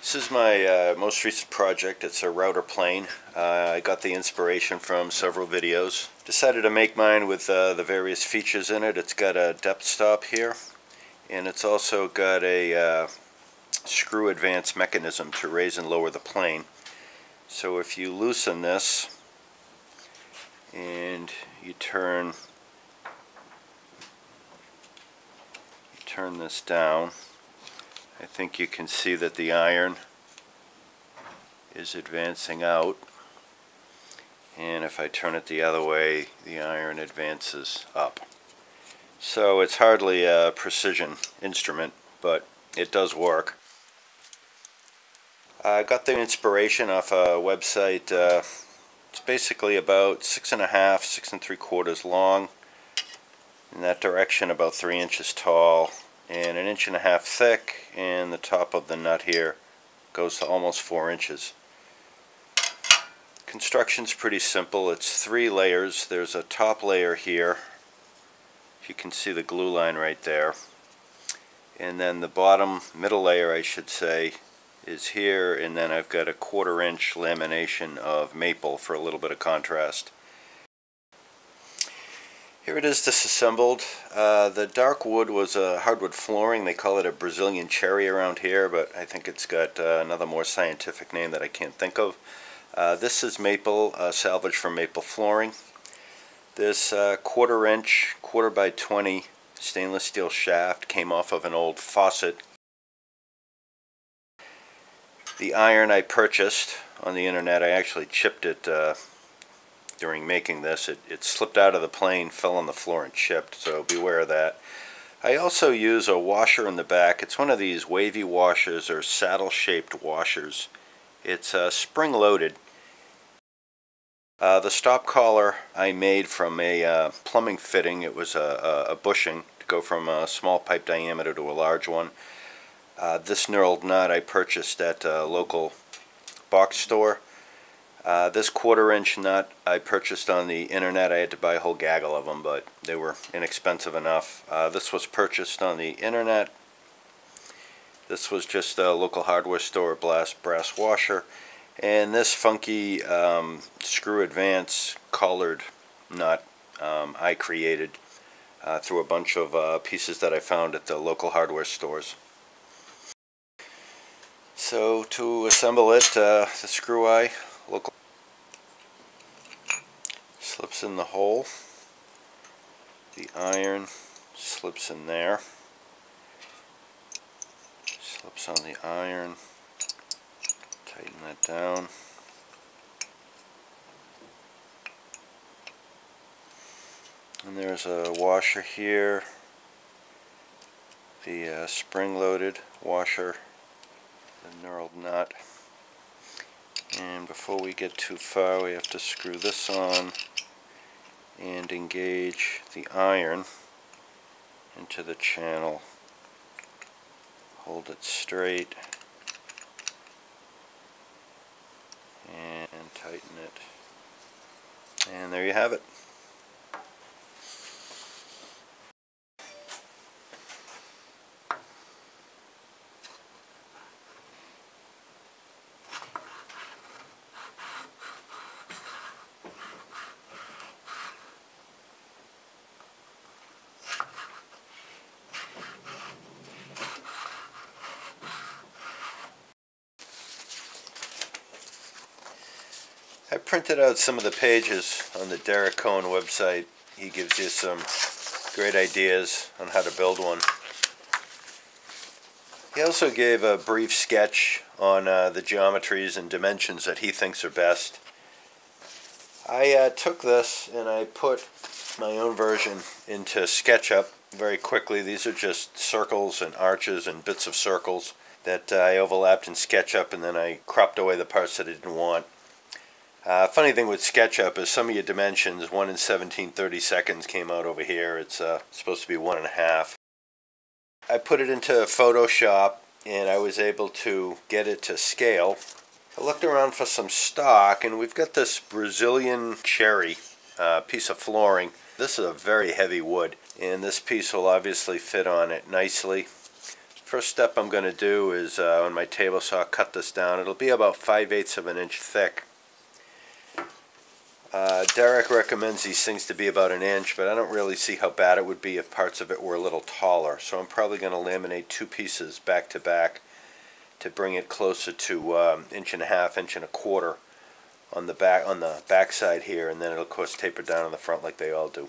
This is my most recent project. It's a router plane. I got the inspiration from several videos. Decided to make mine with the various features in it. It's got a depth stop here, and it's also got a screw advance mechanism to raise and lower the plane. So if you loosen this and you turn this down, I think you can see that the iron is advancing out, and if I turn it the other way, the iron advances up. So it's hardly a precision instrument, but it does work. I got the inspiration off a website. It's basically about 6.5, 6 3/4 long, in that direction about 3 inches tall, and 1.5 inches thick, and the top of the nut here goes to almost 4 inches. Construction's pretty simple. It's 3 layers. There's a top layer here. You can see the glue line right there. And then the bottom, middle layer I should say, is here, and then I've got a 1/4 inch lamination of maple for a little bit of contrast. Here it is disassembled. The dark wood was a hardwood flooring. They call it a Brazilian cherry around here, but I think it's got another more scientific name that I can't think of. This is maple, salvaged from maple flooring. This 1/4 inch, 1/4 by 20 stainless steel shaft came off of an old faucet. The iron I purchased on the internet. I actually chipped it during making this. It slipped out of the plane, fell on the floor and chipped, so beware of that. I also use a washer in the back. It's one of these wavy washers or saddle shaped washers. It's spring loaded. The stop collar I made from a plumbing fitting. It was a bushing to go from a small pipe diameter to a large one. This knurled nut I purchased at a local box store. This 1/4 inch nut I purchased on the internet. I had to buy a whole gaggle of them, but they were inexpensive enough. This was purchased on the internet. This was just a local hardware store brass washer. And this funky screw advance collared nut I created through a bunch of pieces that I found at the local hardware stores. So to assemble it, the screw eye slips in the hole. The iron slips in there. Slips on the iron. Tighten that down. And there's a washer here. The spring-loaded washer. The knurled nut. And before we get too far, we have to screw this on and engage the iron into the channel. Hold it straight and tighten it. And there you have it. I printed out some of the pages on the Derek Cohen website. He gives you some great ideas on how to build one. He also gave a brief sketch on the geometries and dimensions that he thinks are best. I took this and I put my own version into SketchUp very quickly. These are just circles and arches and bits of circles that I overlapped in SketchUp, and then I cropped away the parts that I didn't want. Funny thing with SketchUp is some of your dimensions, 1 in 17/32 came out over here. It's supposed to be 1.5. I put it into Photoshop and I was able to get it to scale. I looked around for some stock, and we've got this Brazilian cherry piece of flooring. This is a very heavy wood, and this piece will obviously fit on it nicely. First step I'm going to do is on my table saw cut this down. It'll be about 5/8 of an inch thick. Derek recommends these things to be about an inch, but I don't really see how bad it would be if parts of it were a little taller. So I'm probably going to laminate two pieces back to back to bring it closer to inch and a half, inch and a quarter on the back side here, and then it'll of course taper down on the front like they all do.